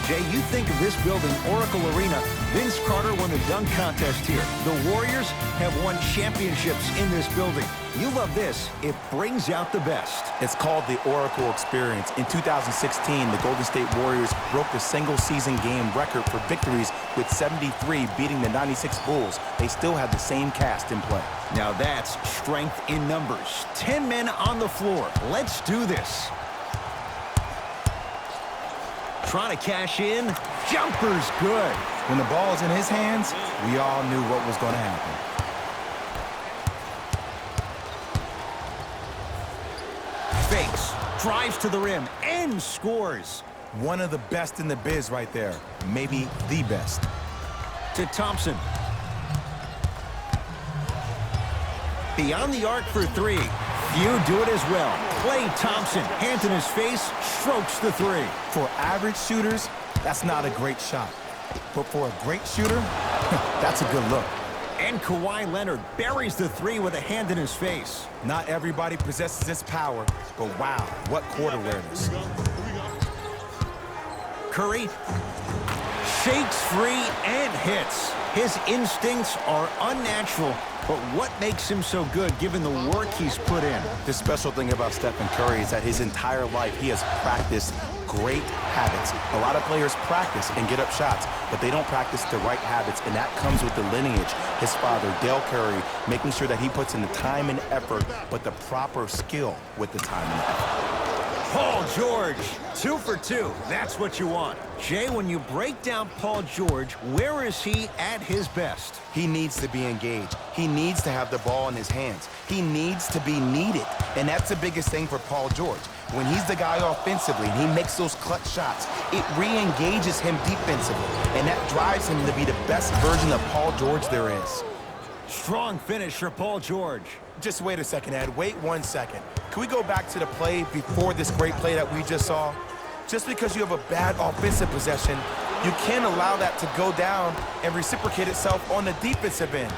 Jay, you think of this building, Oracle Arena. Vince Carter won the dunk contest here. The Warriors have won championships in this building. You love this. It brings out the best. It's called the Oracle Experience. In 2016, the Golden State Warriors broke the single-season game record for victories with 73, beating the 96 Bulls. They still had the same cast in play. Now that's strength in numbers. 10 men on the floor. Let's do this. Trying to cash in. Jumper's good. When the ball's in his hands, we all knew what was going to happen. Fakes, drives to the rim, and scores. One of the best in the biz right there. Maybe the best. To Thompson. Beyond the arc for three. Few do it as well. Klay Thompson, hand in his face, strokes the three. For average shooters, that's not a great shot. But for a great shooter, that's a good look. And Kawhi Leonard buries the three with a hand in his face. Not everybody possesses this power, but wow, what court awareness. Curry shakes free and hits. His instincts are unnatural, but what makes him so good given the work he's put in? The special thing about Stephen Curry is that his entire life he has practiced great habits. A lot of players practice and get up shots, but they don't practice the right habits, and that comes with the lineage. His father, Dale Curry, making sure that he puts in the time and effort, but the proper skill with the time and effort. Paul George, 2 for 2. That's what you want. Jay, when you break down Paul George, where is he at his best? He needs to be engaged. He needs to have the ball in his hands. He needs to be needed, and that's the biggest thing for Paul George. When he's the guy offensively and he makes those clutch shots, it re-engages him defensively, and that drives him to be the best version of Paul George there is. Strong finish for Paul George. Just wait a second, Ed. Wait 1 second. Can we go back to the play before this great play that we just saw? Just because you have a bad offensive possession, you can't allow that to go down and reciprocate itself on the defensive end.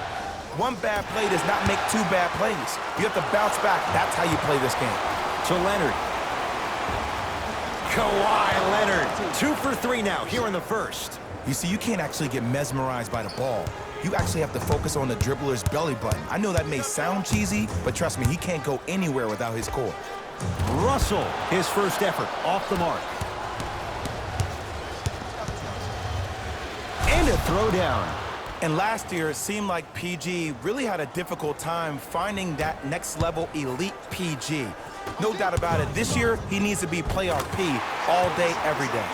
One bad play does not make two bad plays. You have to bounce back. That's how you play this game. To Leonard. Kawhi Leonard. 2 for 3 now here in the first. You see, you can't actually get mesmerized by the ball. You actually have to focus on the dribbler's belly button. I know that may sound cheesy, but trust me, he can't go anywhere without his core. Russell, his first effort, off the mark. And a throwdown. And last year, it seemed like PG really had a difficult time finding that next-level elite PG. No doubt about it, this year, he needs to be playoff P all day, every day.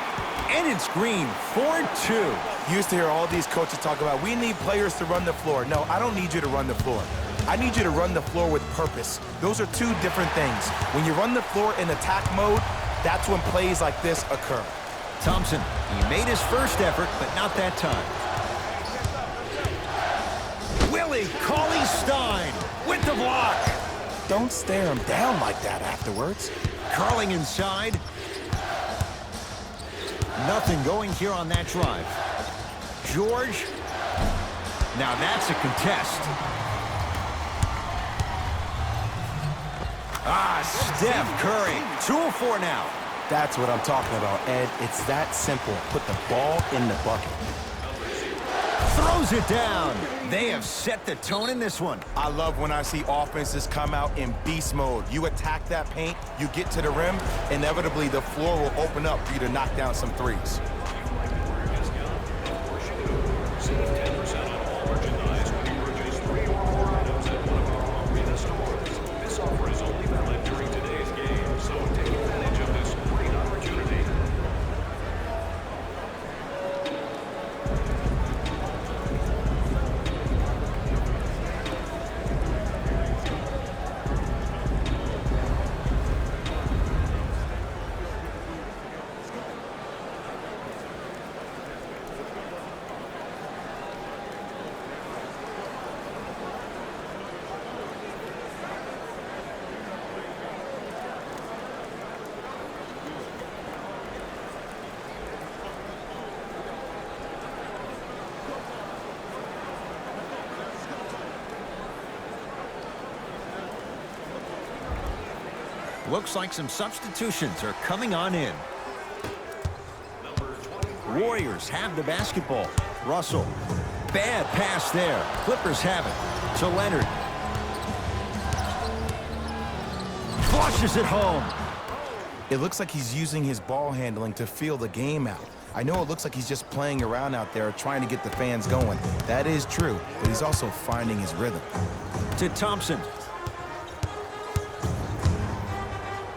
And it's Green, 4-2. You used to hear all these coaches talk about, we need players to run the floor. No, I don't need you to run the floor. I need you to run the floor with purpose. Those are two different things. When you run the floor in attack mode, that's when plays like this occur. Thompson, he made his first effort, but not that time. Willie Cauley-Stein with the block. Don't stare him down like that afterwards. Curling inside. Nothing going here on that drive. George. Now that's a contest. Steph Curry. 2 of 4 now. That's what I'm talking about, Ed. It's that simple. Put the ball in the bucket. Throws it down. They have set the tone in this one. I love when I see offenses come out in beast mode. You attack that paint, you get to the rim, inevitably the floor will open up for you to knock down some threes. Looks like some substitutions are coming on in. Warriors have the basketball. Russell. Bad pass there. Clippers have it. To Leonard. Flushes it home. It looks like he's using his ball handling to feel the game out. I know it looks like he's just playing around out there trying to get the fans going. That is true, but he's also finding his rhythm. To Thompson.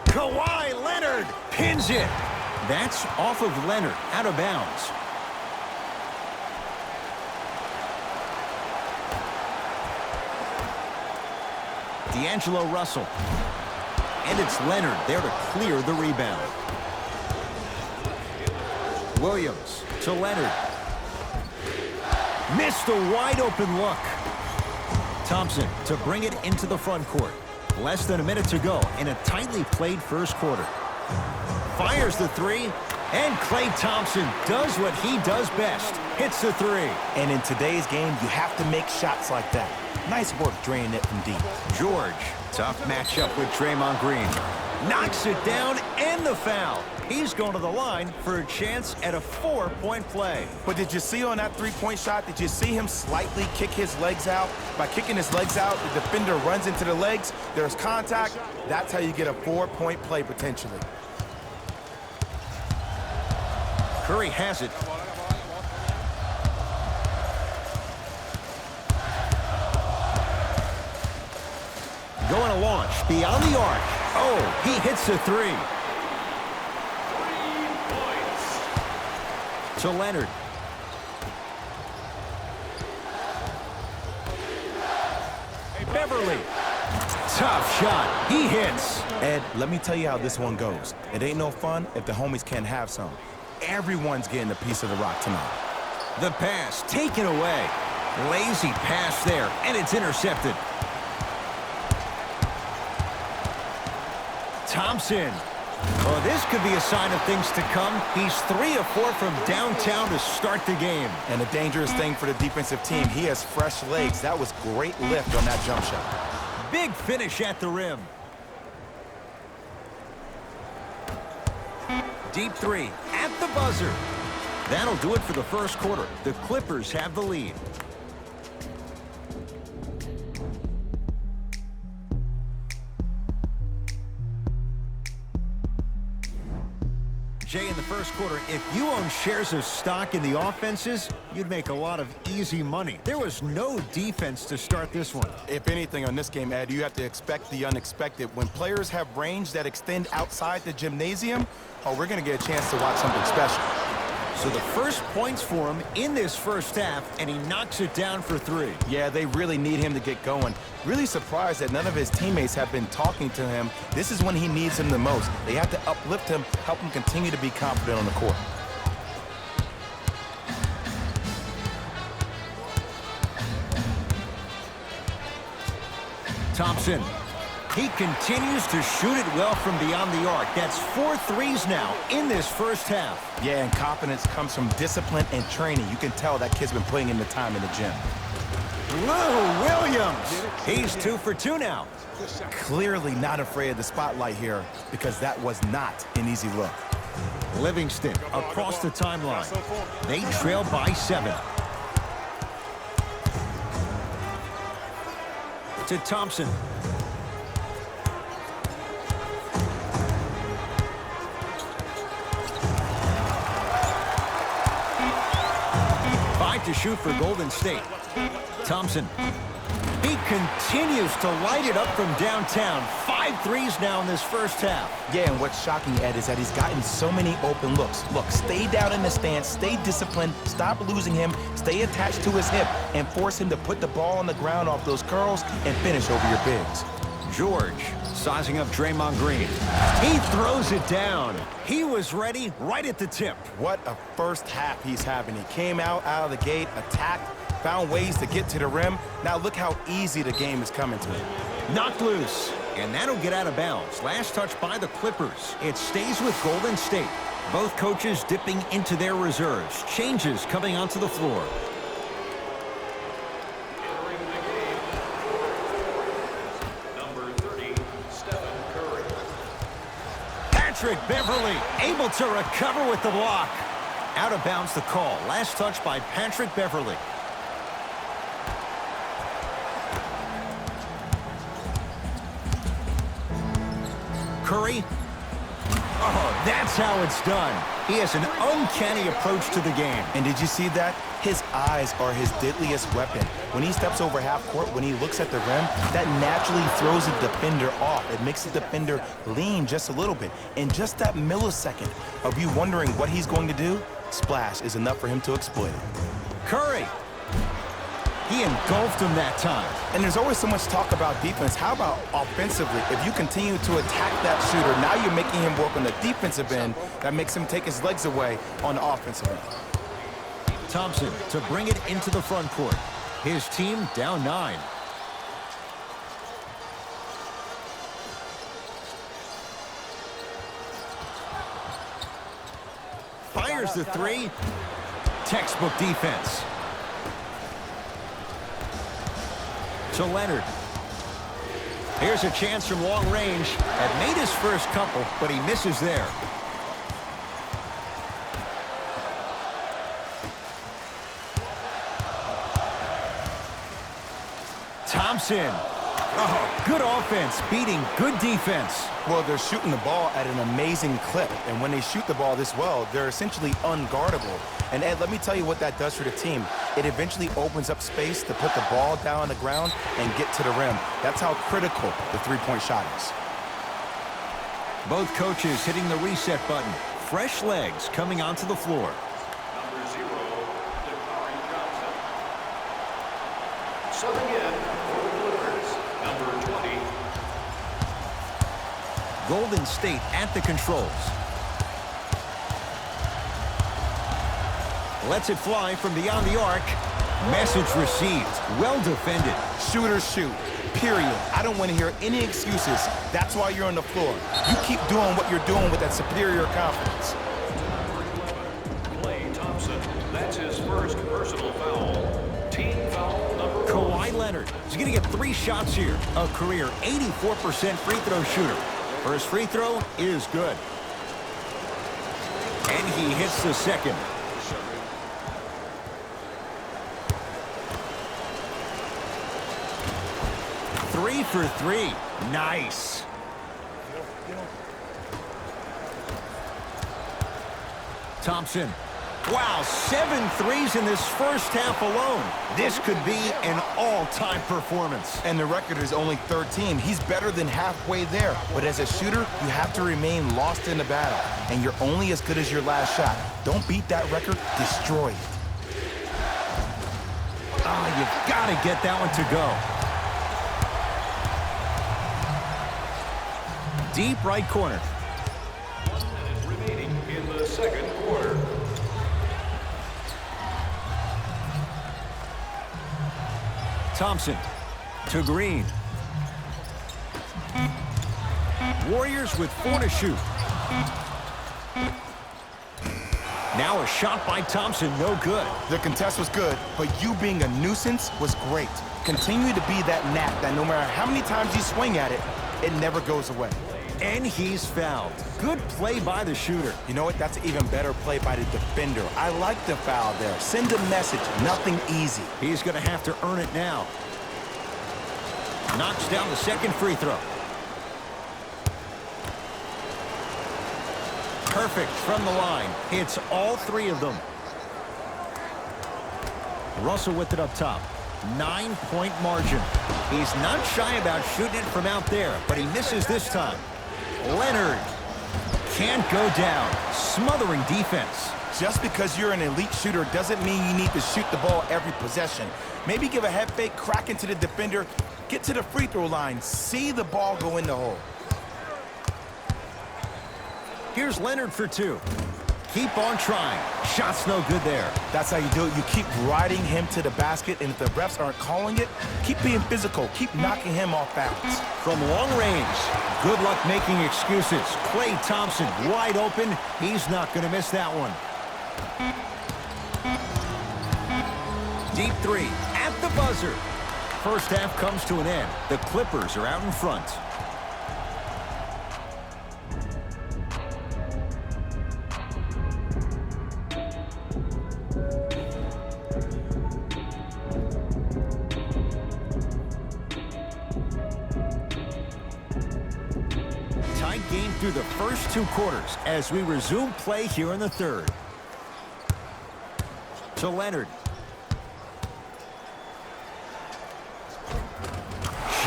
Kawhi Leonard pins it. That's off of Leonard, out of bounds. D'Angelo Russell. And it's Leonard there to clear the rebound. Williams to Leonard. Missed a wide open look. Thompson to bring it into the front court. Less than a minute to go in a tightly played first quarter. Fires the three, and Klay Thompson does what he does best. Hits the three. And in today's game, you have to make shots like that. Nice work draining it from deep. George, tough matchup with Draymond Green. Knocks it down and the foul. He's going to the line for a chance at a 4-point play. But did you see on that three-point shot, did you see him slightly kick his legs out? By kicking his legs out, the defender runs into the legs. There's contact. That's how you get a 4-point play potentially. Curry has it. Going to launch beyond the arc. Oh, he hits the three. To Leonard. Beverly. Tough shot. He hits. Ed, let me tell you how this one goes. It ain't no fun if the homies can't have some. Everyone's getting a piece of the rock tonight. The pass taken away. Lazy pass there, and it's intercepted. Thompson. Oh, this could be a sign of things to come. He's 3 of 4 from downtown to start the game. And a dangerous thing for the defensive team. He has fresh legs. That was great lift on that jump shot. Big finish at the rim. Deep three at the buzzer. That'll do it for the first quarter. The Clippers have the lead. Jay, in the first quarter, if you own shares of stock in the offenses, you'd make a lot of easy money. There was no defense to start this one. If anything on this game, Ed, you have to expect the unexpected. When players have range that extend outside the gymnasium, oh, we're going to get a chance to watch something special. So the first points for him in this first half, and he knocks it down for 3. Yeah, they really need him to get going. Really surprised that none of his teammates have been talking to him. This is when he needs him the most. They have to uplift him, help him continue to be confident on the court. Thompson. He continues to shoot it well from beyond the arc. That's 4 threes now in this first half. Yeah, and confidence comes from discipline and training. You can tell that kid's been putting in the time in the gym. Lou Williams. He's 2 for 2 now. Clearly not afraid of the spotlight here because that was not an easy look. Livingston across the timeline. They trail by 7. To Thompson. To shoot for Golden State. Thompson. He continues to light it up from downtown. 5 threes now in this first half. Yeah, and what's shocking, Ed, is that he's gotten so many open looks. Look, stay down in the stance, stay disciplined, stop losing him, stay attached to his hip, and force him to put the ball on the ground off those curls and finish over your bigs. George sizing up Draymond Green. He throws it down. He was ready right at the tip. What a first half he's having. He came out of the gate, attacked, found ways to get to the rim. Now look how easy the game is coming to him. Knocked loose, and that'll get out of bounds. Last touch by the Clippers. It stays with Golden State. Both coaches dipping into their reserves. Changes coming onto the floor. Patrick Beverly able to recover with the block. Out of bounds the call. Last touch by Patrick Beverley. Curry. Oh, that's how it's done. He has an uncanny approach to the game. And did you see that? His eyes are his deadliest weapon. When he steps over half court, when he looks at the rim, that naturally throws the defender off. It makes the defender lean just a little bit. And just that millisecond of you wondering what he's going to do, splash is enough for him to exploit it. Curry. He engulfed him that time. And there's always so much talk about defense. How about offensively? If you continue to attack that shooter, now you're making him work on the defensive end. That makes him take his legs away on the offensive end. Thompson to bring it into the front court. His team down 9. Fires the 3. Textbook defense. To Leonard. Here's a chance from long range. Had made his first couple, but he misses there. Thompson. Oh, good offense, beating good defense. Well, they're shooting the ball at an amazing clip. And when they shoot the ball this well, they're essentially unguardable. And Ed, let me tell you what that does for the team. It eventually opens up space to put the ball down on the ground and get to the rim. That's how critical the three-point shot is. Both coaches hitting the reset button. Fresh legs coming onto the floor. Number 0, Dakari Johnson. Subbing in for the Clippers, number 20. Golden State at the controls. Lets it fly from beyond the arc. Message received. Well defended. Shooters shoot, period. I don't want to hear any excuses. That's why you're on the floor. You keep doing what you're doing with that superior confidence. Klay Thompson. That's his first personal foul. Team foul number 1. Kawhi Leonard is going to get 3 shots here. A career 84% free throw shooter. First free throw is good. And he hits the second. Three for 3. Nice. Thompson. Wow, 7 threes in this first half alone. This could be an all-time performance. And the record is only 13. He's better than halfway there. But as a shooter, you have to remain lost in the battle. And you're only as good as your last shot. Don't beat that record, destroy it. Ah, you've got to get that one to go. Deep right corner. 1 minute remaining in the second quarter. Thompson to Green. Warriors with 4 to shoot. Now a shot by Thompson, no good. The contest was good, but you being a nuisance was great. Continue to be that knack that no matter how many times you swing at it, it never goes away. And he's fouled. Good play by the shooter. You know what? That's an even better play by the defender. I like the foul there. Send a message. Nothing easy. He's going to have to earn it now. Knocks down the second free throw. Perfect from the line. Hits all 3 of them. Russell with it up top. 9-point margin. He's not shy about shooting it from out there, but he misses this time. Leonard can't go down. Smothering defense. Just because you're an elite shooter doesn't mean you need to shoot the ball every possession. Maybe give a head fake, crack into the defender, get to the free throw line, see the ball go in the hole. Here's Leonard for 2. Keep on trying. Shot's no good there. That's how you do it. You keep riding him to the basket, and if the refs aren't calling it, keep being physical. Keep knocking him off balance. From long range, good luck making excuses. Klay Thompson wide open. He's not going to miss that one. Deep 3 at the buzzer. First half comes to an end. The Clippers are out in front. through the first 2 quarters as we resume play here in the third. To Leonard.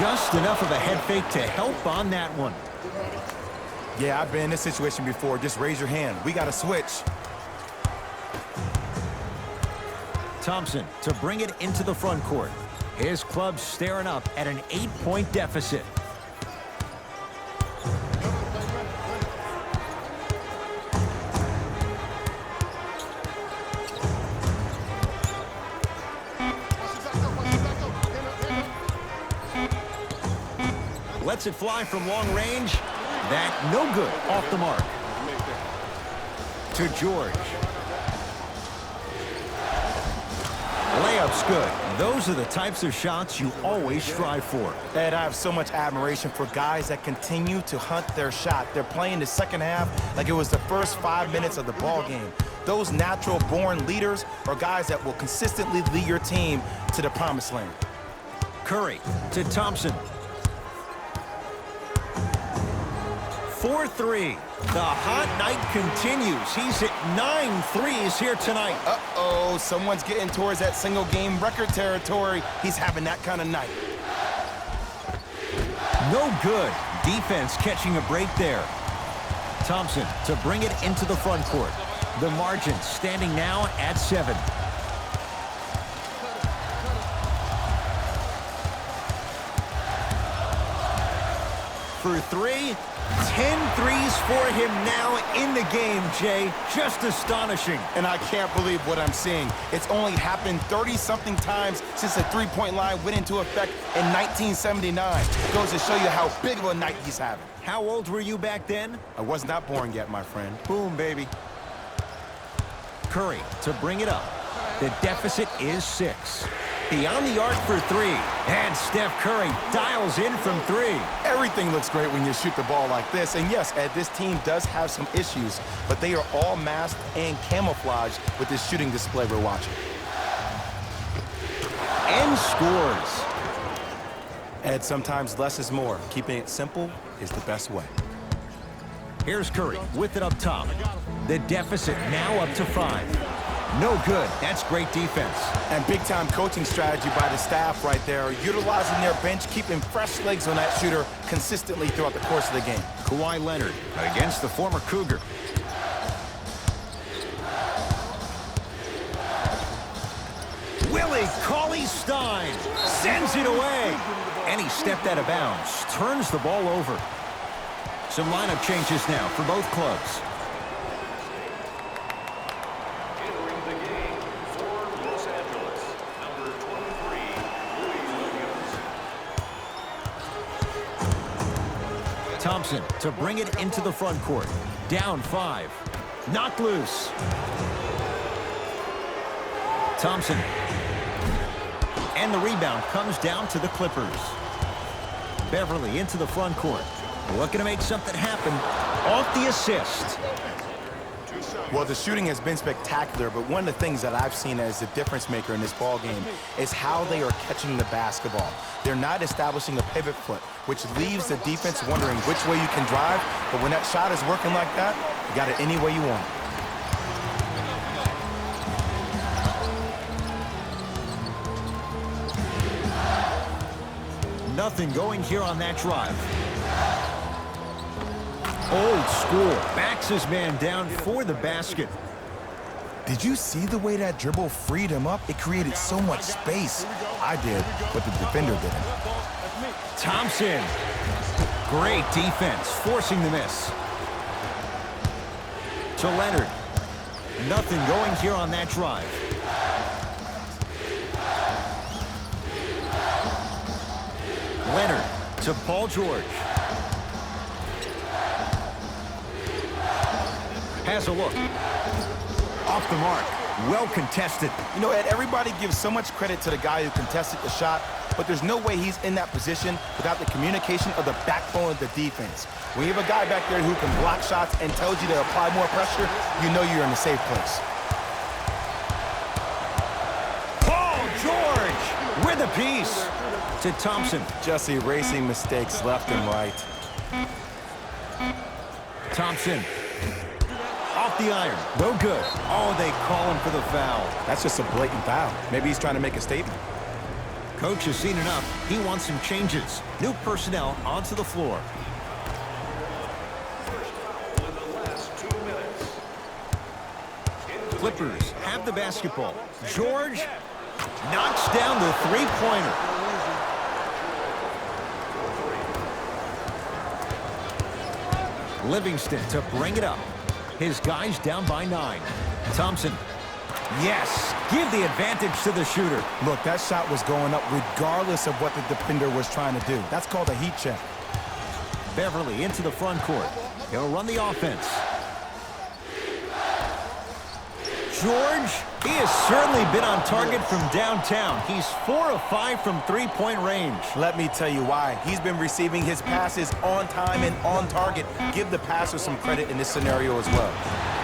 Just enough of a head fake to help on that one. Yeah, I've been in this situation before. Just raise your hand. We got to switch. Thompson to bring it into the front court. His club staring up at an 8-point deficit. Lets it fly from long range. That no good, off the mark. To George. Layup's good. Those are the types of shots you always strive for. Ed, I have so much admiration for guys that continue to hunt their shot. They're playing the second half like it was the first 5 minutes of the ball game. Those natural-born leaders are guys that will consistently lead your team to the promised land. Curry to Thompson. 4-3. The hot night continues. He's hit 9 threes here tonight. Uh-oh, someone's getting towards that single-game record territory. He's having that kind of night. No good. Defense catching a break there. Thompson to bring it into the front court. The margin standing now at 7. For 3. 10 threes for him now in the game, Jay. Just astonishing. And I can't believe what I'm seeing. It's only happened 30-something times since the three-point line went into effect in 1979. Goes to show you how big of a night he's having. How old were you back then? I was not born yet, my friend. Boom, baby. Curry to bring it up. The deficit is 6. Beyond the arc for 3. And Steph Curry dials in from 3. Everything looks great when you shoot the ball like this. And yes, Ed, this team does have some issues, but they are all masked and camouflaged with this shooting display we're watching. And scores. Ed, sometimes less is more. Keeping it simple is the best way. Here's Curry with it up top. The deficit now up to 5. No good. That's great defense. And big-time coaching strategy by the staff right there, utilizing their bench, keeping fresh legs on that shooter consistently throughout the course of the game. Kawhi Leonard against the former Cougar. Willie Cauley-Stein sends it away. And he stepped out of bounds, turns the ball over. Some lineup changes now for both clubs. Entering the game for Los Angeles, number 23, Louis Williams. Thompson to bring it into the front court. Down 5. Knocked loose. Thompson. And the rebound comes down to the Clippers. Beverly into the front court. Looking to make something happen. Off the assist. Well, the shooting has been spectacular, but one of the things that I've seen as the difference maker in this ball game is how they are catching the basketball. They're not establishing a pivot foot, which leaves the defense wondering which way you can drive, but when that shot is working like that, you got it any way you want. Nothing going here on that drive. Old school. Backs his man down for the basket. Did you see the way that dribble freed him up? It created so much space. I did, but the defender didn't. Thompson. Great defense, forcing the miss. To Leonard. Nothing going here on that drive. Leonard to Paul George. Has a look. Off the mark. Well contested. You know, Ed, everybody gives so much credit to the guy who contested the shot, but there's no way he's in that position without the communication of the backbone of the defense. When you have a guy back there who can block shots and tells you to apply more pressure, you know you're in a safe place. Paul George with a piece to Thompson. Just erasing mistakes left and right. Thompson. Off the iron. No good. Oh, they call him for the foul. That's just a blatant foul. Maybe he's trying to make a statement. Coach has seen enough. He wants some changes. New personnel onto the floor. In the last 2 minutes. Clippers have the basketball. George knocks down the three-pointer. Livingston to bring it up. His guys down by 9. Thompson. Yes, give the advantage to the shooter. Look, that shot was going up regardless of what the defender was trying to do. That's called a heat check. Beverly into the front court. He'll run the offense. George, he has certainly been on target from downtown. He's 4 of 5 from three-point range. Let me tell you why. He's been receiving his passes on time and on target. Give the passer some credit in this scenario as well.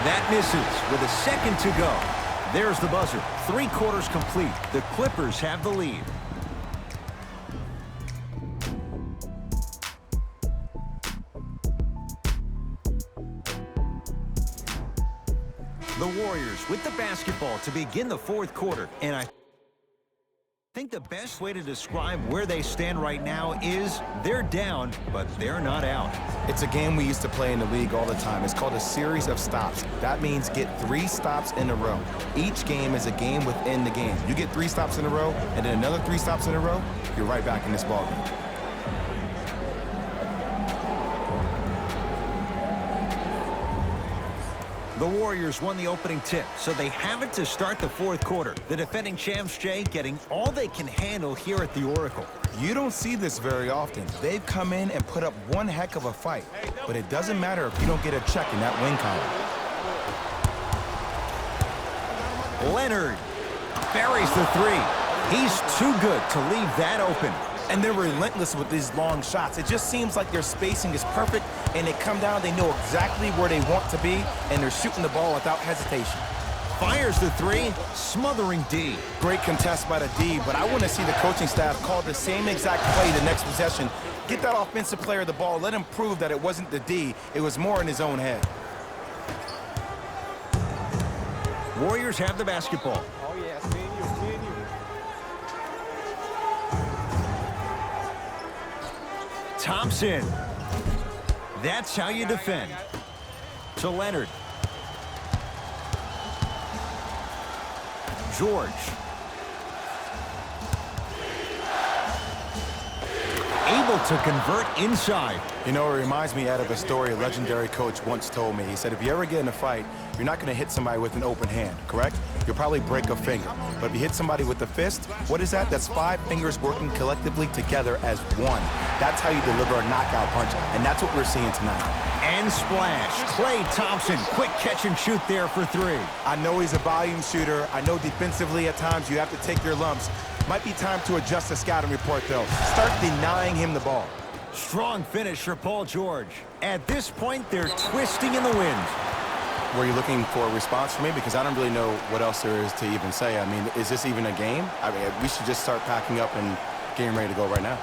That misses with a second to go. There's the buzzer. 3 quarters complete. The Clippers have the lead. The Warriors with the basketball to begin the 4th quarter. And I think the best way to describe where they stand right now is they're down, but they're not out. It's a game we used to play in the league all the time. It's called a series of stops. That means get 3 stops in a row. Each game is a game within the game. You get 3 stops in a row, and then another 3 stops in a row, you're right back in this ballgame. The Warriors won the opening tip, so they have it to start the 4th quarter. The defending champs, Jay, getting all they can handle here at the Oracle. You don't see this very often. They've come in and put up one heck of a fight, but it doesn't matter if you don't get a check in that win column. Leonard buries the 3. He's too good to leave that open. And they're relentless with these long shots. It just seems like their spacing is perfect, and they come down, they know exactly where they want to be, and they're shooting the ball without hesitation. Fires the 3, smothering D. Great contest by the D, but I want to see the coaching staff call the same exact play the next possession. Get that offensive player the ball. Let him prove that it wasn't the D. It was more in his own head. Warriors have the basketball. Oh, yeah, seeing you. Thompson. That's how you defend. To Leonard. George. Able to convert inside. You know, it reminds me out of a story a legendary coach once told me. He said, if you ever get in a fight, you're not going to hit somebody with an open hand, correct? You'll probably break a finger. But if you hit somebody with a fist, what is that? That's 5 fingers working collectively together as one. That's how you deliver a knockout punch, and that's what we're seeing tonight. And splash. Klay Thompson, quick catch and shoot there for 3. I know he's a volume shooter. I know defensively at times you have to take your lumps. Might be time to adjust the scouting report, though. Start denying him the ball. Strong finish for Paul George. At this point, they're twisting in the wind. Were you looking for a response from me? Because I don't really know what else there is to even say. I mean, is this even a game? I mean, we should just start packing up and getting ready to go right now.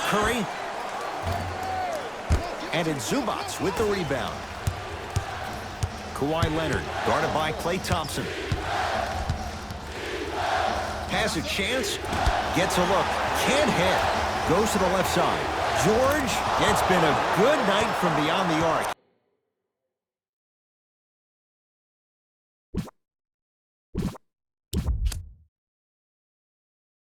Curry. And it's Zubats with the rebound. Kawhi Leonard, guarded by Klay Thompson. Has a chance, gets a look, can't hit, goes to the left side. George, it's been a good night from beyond the arc.